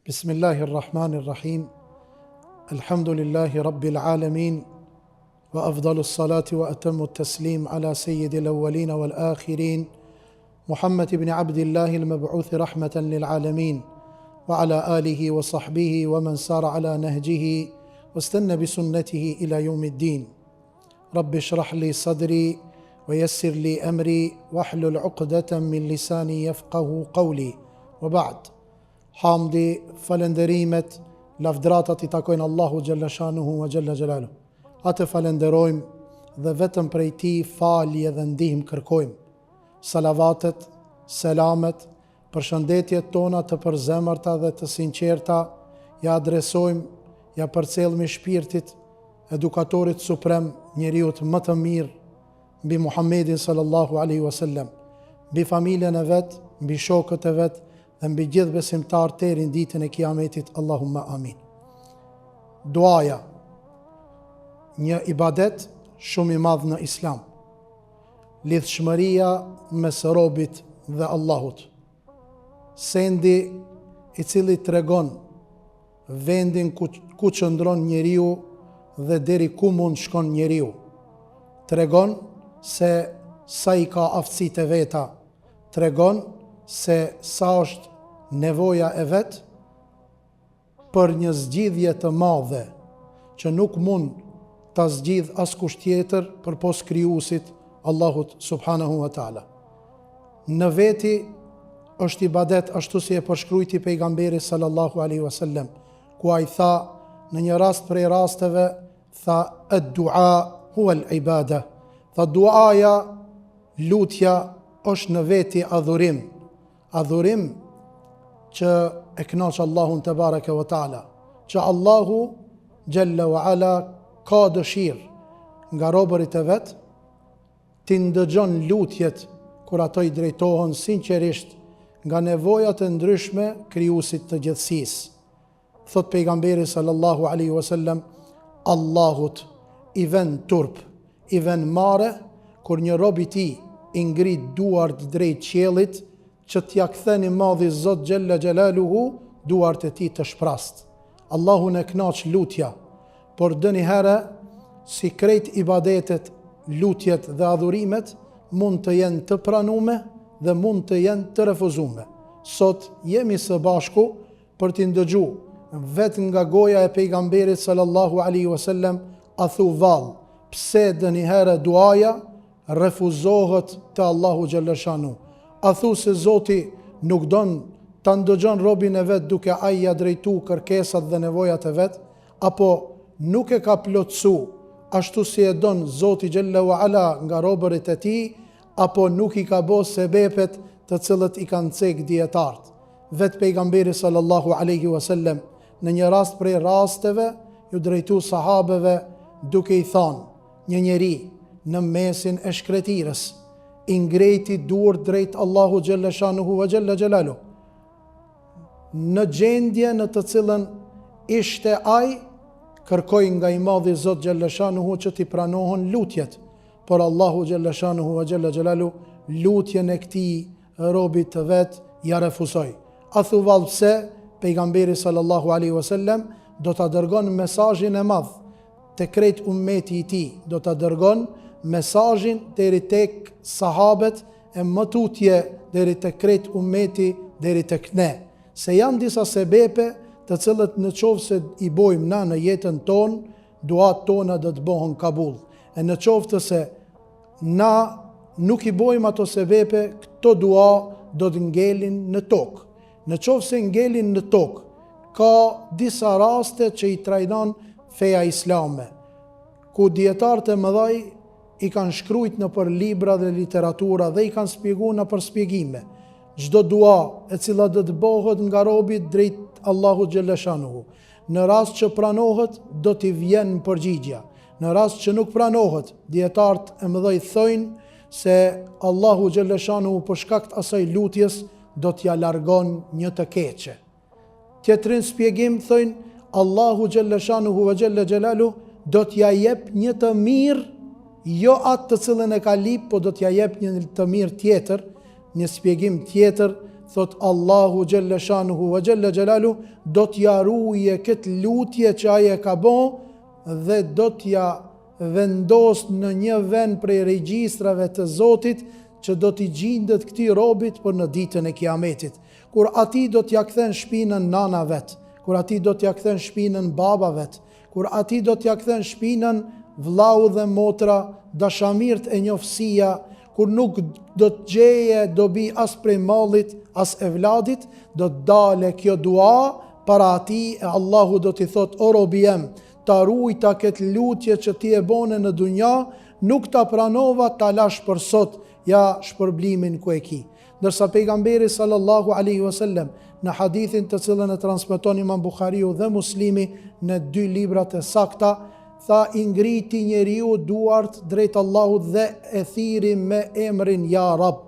Bismillahirrahmanirrahim. Alhamdulillahi rabbil alamin. Wa afdalu salati wa atammu taslim ala sayyidil awwalin wal akhirin. Muhammad ibn Abdillah al-mab'uth rahmatan lil alamin. Wa ala alihi wa sahbihi wa man sara ala nahjihi wastanna bi sunnatihi ila yawmiddin. Rabbi shrah li sadri wa yassir li amri wahlul 'uqdatan min lisani yafqahu qawli. Wa ba'd. Hamdi, falenderimet, lavdratat i takojnë Allahu Gjalla Shanuhu wa Gjalla Gjalalu. Atë falenderojmë dhe vetëm prej Tij falje dhe ndihmë kërkojmë. Salavatet, selamet, përshëndetjet tona të përzemërta dhe të sinqerta ja adresojmë, ja përcjellëm i shpirtit edukatorit suprem, njeriut më të mirë, mbi Muhammedin sallallahu alaihi wasallam, mbi familjen e vet, mbi shokët e vet, dhe mbi gjithë besimtar deri në ditën e Kiametit, Allahumma amin. Duaja, një ibadet shumë i madh në Islam. Lidhshmëria mes robit dhe Allahut. Sendi i cili tregon vendin ku qëndron njeriu dhe deri ku mund shkon njeriu. Tregon se sa i ka aftësitë e veta. Tregon se sa është nevoja e vet për një zgjidhje të madhe që nuk mund ta zgjidh askush tjetër përpos krijuesit Allahut subhanahu wa taala. Në veti është ibadet ashtu si e përshkruajti pejgamberi sallallahu alaihi wasallam, ku ai tha në një rast prej rasteve, tha ad-du'a huwa al-ibada. Tha duaja, lutja është në veti adhurim. Adhurim që e kënaq Allahun te bareke ve taala, që Allahu Jalla wa ala ka dëshirë nga robërit e vet t'i ndëgjon lutjet kur ato i drejtohen sinqerisht nga nevojat e ndryshme krijuesit të gjithësisë. Thot pejgamberi sallallahu alaihi wasallam, Allahut i vën turp, i vën mare kur një rob i tij i ngrit duart drejt qiellit që t'ja ktheni madhi Zot Gjella Gjelaluhu duart e tij të shprast. Allahu në knaq lutja, por dëni herë, si krejt ibadetet, lutjet dhe adhurimet, mund të jenë të pranume dhe mund të jenë të refuzume. Sot jemi së bashku për t'i ndëgju vetë nga goja e pejgamberit sallallahu alaihi wasallam, a thu vallë, pse dëni herë duaja refuzohet te Allahu Gjella Shanu. A thu se Zoti nuk don ta ndëgjon robin e vet duke ai ja drejtu kërkesat dhe nevojat e vet, apo nuk e ka plotësu ashtu si e don Zoti Gjella wa ala nga robërit e tij, apo nuk i ka bë sebepet të cilët i kanë cek dietart. Vet pejgamberi sallallahu alaihi wasallam në një rast prej rasteve ju drejtu sahabeve duke i thënë, një njeri në mesin e shkretirës i ngrejti duart drejt Allahu Gjella Shanuhu wa Gjella Gjelalu, në gjendje në të cilën ishte ai, kërkoi nga i madhi Zot Gjella Shanuhu që t'i pranohen lutjet, por Allahu Gjella Shanuhu wa Gjella Gjelalu lutjen e këtij robit të vet ja refuzoi. A thu vallë pse? Pejgamberi sallallahu alaihi wasallam do ta dërgon mesazhin e madh te krejt ummeti i tij, do ta dërgon mesazhin deri tek sahabet e më tutje deri tek krejt ummeti deri tek ne, se janë disa sebepe të cilët në qoftë se i bojmë na në jetën tonë, duat tona do të bëhen kabul. E në qoftë se na nuk i bojmë ato sebepe, këto dua do të ngelin në tokë. Në qoftë se ngelin në tokë, ka disa raste që i trajton feja islame, ku dietarët e mëdhej i kanë shkrujt në për libra dhe literatura dhe i kanë spjegu në për spjegime. Çdo dua e cila do të bëhet nga robi drejt Allahu Gjella Shanuhu, në rast që pranohet, do t'i vjen përgjigja. Në rast që nuk pranohet, dietarët e mëdhej thojnë se Allahu Gjella Shanuhu për shkak të asaj lutjes do t'ja largon një të keqe. Tjetrin spjegim thojnë, Allahu Gjella Shanuhu wa Gjella Gjelalu do t'ja jep një të mirë, jo atë të cilën e ka lip, po do t'ja jep një të mirë tjetër. Një spjegim tjetër thot Allahu Gjelle Shanuhu wa Gjelle Gjelalu do t'ja ruje këtë lutje që aje ka bo dhe do t'ja vendos në një vend prej regjistrave të Zotit që do t'i gjindet këti robit për në ditën e Kiametit. Kur ati do t'ja kthen shpinën nana vet, kur ati do t'ja kthen shpinën baba vet, kur ati do t'ja kthen shpinën vllau dhe motra, dashamirt e njofësia, kur nuk do t'gjeje dobi as prej mallit, as e vladit, do t'dale kjo dua para ati e Allahu do t'i thot, o robi jem, ta rujta këtë lutje që ti e bone në dunja, nuk ta pranova, ta lash për sot, ja shpërblimin ku e ki. Ndërsa pejgamberi sallallahu alaihi wasallam në hadithin të cilën e transmeton Imam Buhariu dhe Muslimi në 2 librat e sakta, tha i ngriti njeriu duart drejt Allahut dhe e thiri me emrin Ja Rab.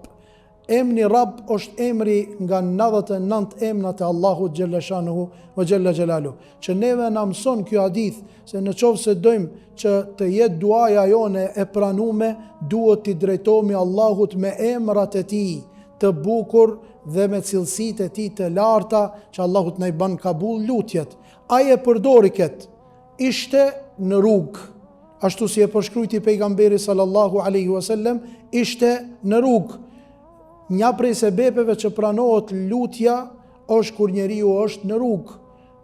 Emri Rab është emri nga 99 emrat e Allahut Gjelle Shanuhu wa Gjelle Gjelalu. Që neve na mëson kjo hadith se në qovë se dojmë që të jetë duaja jone e pranume, duhet t'i drejtohemi Allahut me emrat e tij të bukur dhe me cilësitë e tij të larta, që Allahut na i ban kabul lutjet. Ai e përdori këtë, ishte në rrugë, ashtu si e përshkrujti pejgamberi sallallahu alaihi wasallam, ishte në rrugë. Një prej sebepeve që pranohet lutja është kur njeriu është në rrugë.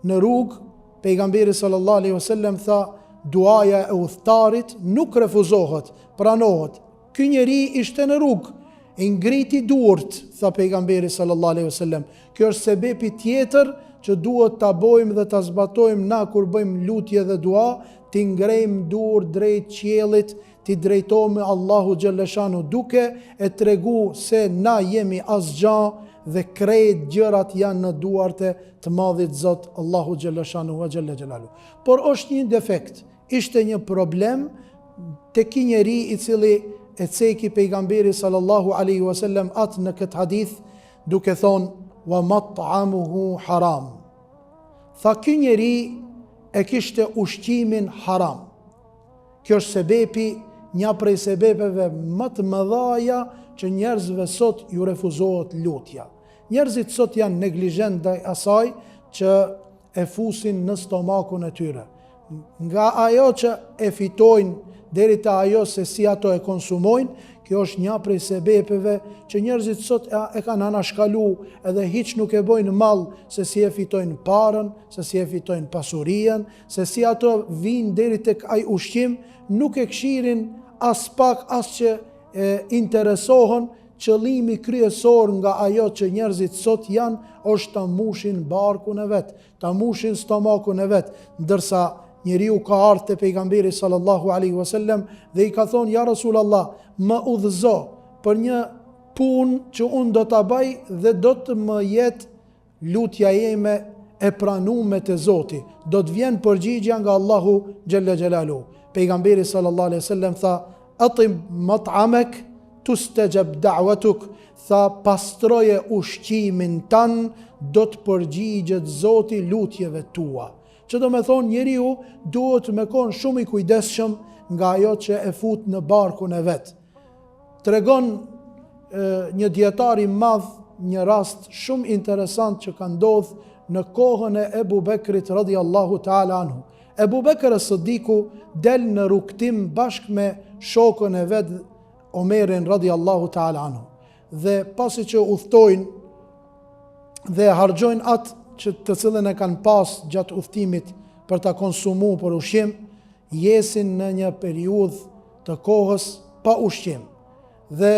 Në rrugë, pejgamberi sallallahu alaihi wasallam tha, duaja e udhëtarit nuk refuzohet, pranohet. Ky njeri ishte në rrugë, e ngriti duart, tha pejgamberi sallallahu alaihi wasallam. Kjo është sebepi tjetër që duhet ta bojmë dhe ta zbatojmë na kur bëjmë lutje dhe dua, ti ngrejmë dur drejt qiellit, ti drejtohemi Allahu Gjelle Shanu duke e tregu se na jemi asgjë dhe krejt gjërat janë në duarte të madhit Zot Allahu Gjelle Shanu wa Gjelle Gjelalu. Por është një defekt, ishte një problem tek ky njeri i cili e ceki pejgamberi sallallahu alaihi wasallam atë në këtë hadith duke thonë wa mat'amuhu haram. Tha ky njeri e kishte ushqimin haram. Kjo është sebepi, një prej sebepeve më të mëdha që njerëzve sot ju refuzohet lutja. Njerëzit sot janë neglizhent ndaj asaj që e fusin në stomakun e tyre. Nga ajo që e fitojnë deri te ajo se si ato e konsumojnë, kjo është një prej sebepeve që njerëzit sot e kanë anashkalu edhe hiç nuk e bojnë mall se si e fitojnë parën, se si e fitojnë pasurinë, se si ato vinë deri tek ai ushqim, nuk e këshirin as pak as që interesohen. Qëllimi kryesor nga ajo që njerëzit sot janë është ta mushin barkun e vet, ta mushin stomakun e vet, ndërsa njeriu ka ardhur te pejgamberi sallallahu alaihi wasallam dhe i ka thonë ja Rasulallah, më udhëzo për një punë që unë do ta bëj dhe do të më jetë lutja jeme e pranuar te Zoti, do të vjen përgjigjja nga Allahu Gjelle Gjelalu. Pejgamberi sallallahu alaihi wasallam tha, atim mat'amak tustajab da'watuk, tha pastroje ushqimin tan, do të përgjigjet Zoti lutjeve tua. Që do me thonë njeriu duhet me konë shumë i kujdesshëm nga ajo që e fut në barkun e vet. Tregon një dietar i madh një rast shumë interesant që ka ndodhur në kohën e Ebu Bekrit radhiyallahu ta'ala anhu. Ebu Bekr as-Siddiku del në rukëtim bashkë me shokën e vet Omerin radhiyallahu ta'ala anhu. Dhe pasi që udhtojnë dhe harxojnë atë që të cilën e kanë pas gjatë udhtimit për ta konsumuar për ushqim, jesin në një periudhë të kohës pa ushqim. Dhe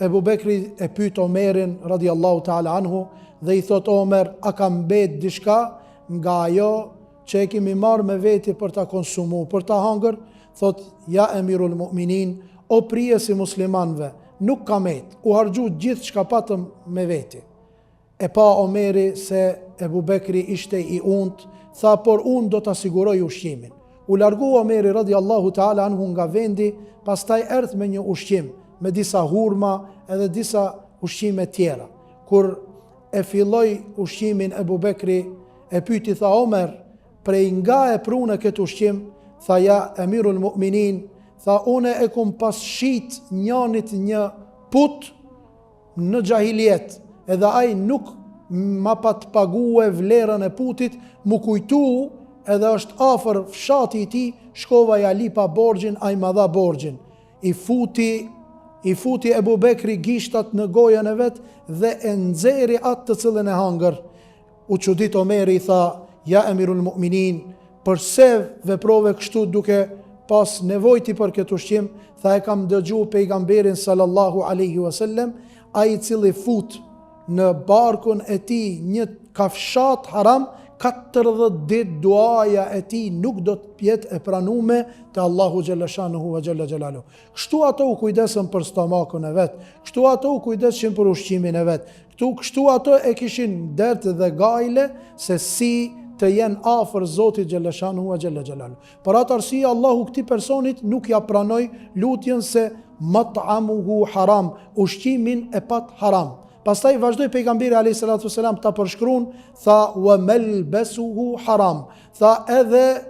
Ebu Bekri e pyet Omerin radhiyallahu ta'ala anhu dhe i thot Omer, a ka mbet diçka nga ajo që e kemi marrë me veti për ta konsumuar, për ta hangër? Thot, ja Emirul Mu'minin, o prijesi muslimanëve, nuk ka met, u harxhu gjithë çka patëm me veti. E pa Omeri se Ebu Bekri ishte i unt, tha, por unë do të siguroj ushqimin. U largu Omeri radhiyallahu ta'ala anhu nga vendi, pastaj erdhi me një ushqim, me disa hurma edhe disa ushqime tjera. Kur e filloi ushqimin Ebu Bekri, e pyeti, tha, Omer, prej nga e prunë këtë ushqim? Tha, ja Emirul Mu'minin, tha, une e kum pas shit njanit një put në gjahiljet, edhe ai nuk ma pa të pague vlerën e putit, mu kujtu edhe është afër fshati i tij, shkova ja lipa borxhin, ai ma dha borxhin. I futi Ebu Bekri gishtat në gojën e vet dhe e nxeri atë të cilën e hangër. U çudit Omeri, i tha: "Ja Emirul Mu'minin, përse veprove kështu duke pas nevojti për këtë ushqim?" Tha: "E kam dëgju pejgamberin sallallahu alaihi wasallam, ai i cili fut në barkun e tij një kafshat haram, 40 ditë duaja e tij nuk do të jetë e pranume te Allahu xhalla shanuhu ve xhalla xhelalu." Kështu ato u kujdesën për stomakun e vet, kështu ato u kujdesën për ushqimin e vet, kështu ato e kishin dert dhe gajle se si të jenë afër Zotit xhalla shanuhu ve xhalla xhelalu. Për atë arsye Allahu këtij personit nuk ja pranoi lutjen se mat'amuhu haram, ushqimin e pat haram. Pastaj vazhdoi pejgamberi alayhi salatu wasalam ta përshkruan, tha: "Wa malbasuhu haram." Tha edhe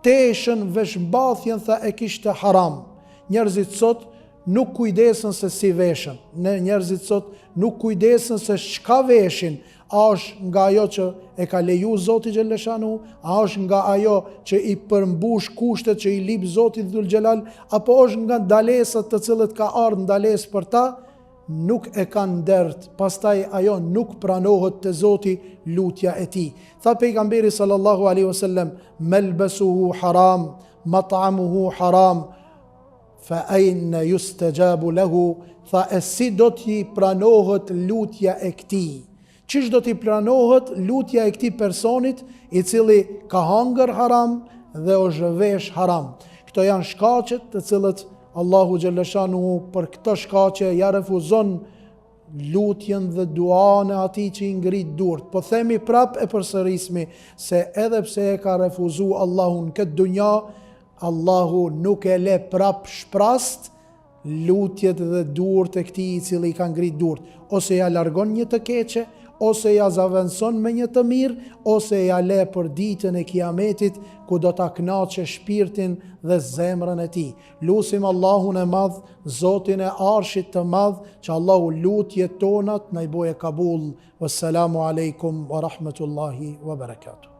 teshën, veshmbathjen, tha e kishte haram. Njerëzit sot nuk kujdesen se si veshën. Njerëzit sot nuk kujdesen se çka veshin. A është nga ajo që e ka leju Zoti xhaleshanu, a është nga ajo që i përmbush kushtet që i lip Zoti Dhul Xhelal, apo është nga ndalesat të cilët ka ardhur ndalesë për ta, nuk e kanë dert, pastaj ajo nuk pranohet te Zoti lutja e tij. Tha pejgamberi sallallahu alaihi wasallam: "Malbasuhu haram, mat'amuhu haram, fa ayna yustajabu lahu." Tha e si do t'i pranohet lutja e këtij? Çish do t'i pranohet lutja e këtij personit i cili ka hangër haram dhe është vesh haram? Këto janë shkaqet të cilët Allahu xhaleshanu për këtë shkaqe ja refuzon lutjen dhe duan e atij që i ngrit durt. Po themi prap e përsërismi se edhe pse e ka refuzu Allahun këtë dunja, Allahu nuk e le prap shprast lutjet dhe durt e këtij i cili i ka ngrit durt. Ose ja largon një të keqe, ose ja zavenson me një të mirë, ose ja le për ditën e kiametit ku do ta kënaqë shpirtin dhe zemrën e tij. Lutim Allahun e Madh, Zotin e Arshit të Madh, që Allahu lutjet tonat na i boje kabul. Wassalamu alaikum wa rahmatullahi wa barakatuh.